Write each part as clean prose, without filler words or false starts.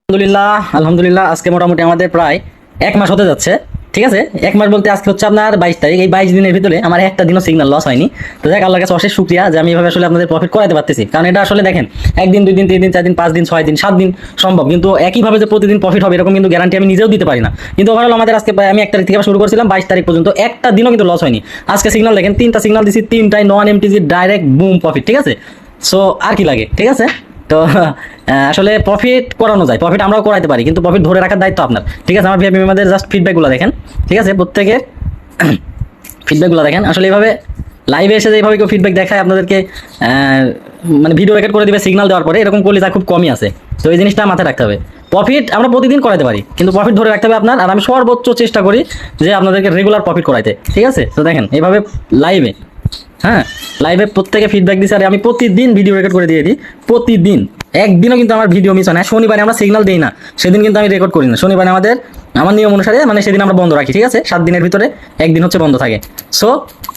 আলহামদুলিল্লাহ আজকে মোটামুটি আমাদের প্রায় 1 মাস হতে যাচ্ছে। ঠিক আছে, 1 মাস বলতে আজকে হচ্ছে আপনার 22 তারিখ। এই 22 দিনের ভিতরে আমার একটা দিনও সিগন্যাল লস হয়নি। তো যাক, আল্লাহর কাছে অশেষ শুকরিয়া যে আমি এভাবে আসলে আপনাদের প্রফিট করাতে পারতেছি। কারণ এটা আসলে দেখেন, 1 দিন 2 দিন 3 দিন 4 দিন 5 দিন 6 দিন 7 দিন সম্ভব, কিন্তু একইভাবে যে প্রতিদিন প্রফিট হবে এরকম কিন্তু গ্যারান্টি আমি নিজেও দিতে পারি না। কিন্তু ওভারঅল আমাদের আজকে আমি 1 তারিখ থেকে শুরু করেছিলাম, 22 তারিখ পর্যন্ত একটা দিনও কিন্তু লস হয়নি। আজকে সিগন্যাল দেখেন, 3টা সিগন্যাল দিছি, 3টাই নন এমটিজি ডাইরেক্ট বুম প্রফিট। ঠিক আছে, সো আর কি লাগে। ঠিক আছে, তো আসলে প্রফিট করানো যায়, প্রফিট আমরাও করাইতে পারি, কিন্তু প্রফিট ধরে রাখার দায়িত্ব আপনার। ঠিক আছে, আমার ভিআইপি মেম্বারদের জাস্ট ফিডব্যাকগুলো দেখেন। ঠিক আছে, প্রত্যেকের ফিডব্যাকগুলো দেখেন। আসলে এইভাবে লাইভে এসে যে এইভাবে কেউ ফিডব্যাক দেখায় আপনাদেরকে, মানে ভিডিও রেকর্ড করে দিবে সিগন্যাল দেওয়ার পরে, এরকম করলে যা খুব কমই আছে। তো এই জিনিসটা মাথায় রাখতে হবে। প্রফিট আমরা প্রতিদিন করাতে পারি, কিন্তু প্রফিট ধরে রাখতে হবে আপনার। আর আমি সর্বোচ্চ চেষ্টা করি যে আপনাদেরকে রেগুলার প্রফিট করাইতে। ঠিক আছে, তো দেখেন এইভাবে লাইভে, হ্যাঁ লাইভে প্রত্যেকে ফিডব্যাক দিচ্ছে। আর আমি প্রতিদিন ভিডিও রেকর্ড করে দিয়ে দিই, প্রতিদিন। একদিনও কিন্তু আমার ভিডিও মিস হয় না। শনিবারে আমরা সিগন্যাল দিই না, সেদিন কিন্তু আমি রেকর্ড করি না। শনিবারে আমার নিয়ম অনুসারে মানে সেদিন আমরা বন্ধ রাখি। ঠিক আছে, 7 দিনের ভিতরে একদিন হচ্ছে বন্ধ থাকে। সো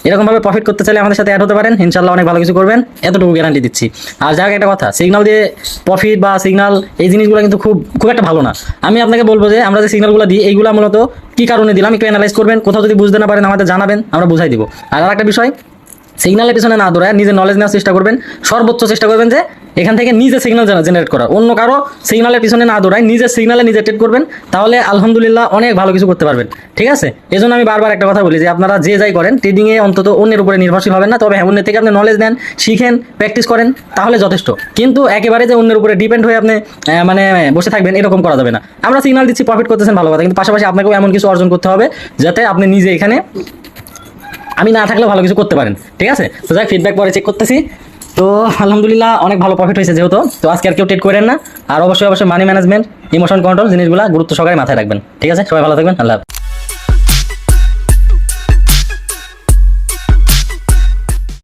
এরকমভাবে প্রফিট করতে চাইলে আমাদের সাথে অ্যাড হতে পারেন, ইনশাল্লাহ অনেক ভালো কিছু করবেন, এতটুকু গ্যারান্টি দিচ্ছি। আর যাক, একটা কথা, সিগন্যাল দিয়ে প্রফিট বা সিগন্যাল এই জিনিসগুলো কিন্তু খুব খুব একটা ভালো না। আমি আপনাকে বলবো যে আমরা যে সিগন্যালগুলো দিই এইগুলো মূলত কি কারণে দিলাম একটু অ্যানালাইজ করবেন। কোথাও যদি বুঝতে না পারেন আমাদের জানাবেন, আমরা বুঝাই দিব। আর একটা বিষয়, সিগন্যালের পিছনে না দৌড়ায় নিজের নলেজ নেওয়ার চেষ্টা করবেন। সর্বোচ্চ চেষ্টা করবেন যে এখান থেকে নিজে সিগন্যাল জেনারেট করার, অন্য কারো সিগন্যালের পিছনে না দৌড়ায় নিজের সিগন্যালে নিজে ট্রেড করবেন। তাহলে আলহামদুলিল্লাহ অনেক ভালো কিছু করতে পারবেন। ঠিক আছে, এই জন্য আমি বারবার একটা কথা বলি যে আপনারা যে যাই করেন, ট্রেডিংয়ে অন্তত অন্যের উপরে নির্ভরশীল হবেন না। তবে হ্যাঁ, অন্যের থেকে আপনি নলেজ নেন, শিখেন, প্র্যাকটিস করেন, তাহলে যথেষ্ট। কিন্তু একেবারে যে অন্যের উপরে ডিপেন্ড হয়ে আপনি মানে বসে থাকবেন, এরকম করা যাবে না। আমরা সিগন্যাল দিচ্ছি, প্রফিট করতেছেন, ভালো কথা, কিন্তু পাশাপাশি আপনাকেও এমন কিছু অর্জন করতে হবে যাতে আপনি নিজে এখানে আমি না থাকলেও ভালো কিছু করতে পারেন। ঠিক আছে, তো যাক, ফিডব্যাক পরে চেক করতেছি। তো আলহামদুলিল্লাহ অনেক ভালো প্রফিট হয়েছে যেহেতু। তো আজকে আর কেউ ট্রেড করেন না। আর অবশ্যই মানি ম্যানেজমেন্ট, ইমোশন কন্ট্রোল জিনিসগুলো গুরুত্ব সহকারে মাথায় রাখবেন। ঠিক আছে, সবাই ভালো থাকবেন, আল্লাহ হাফেজ।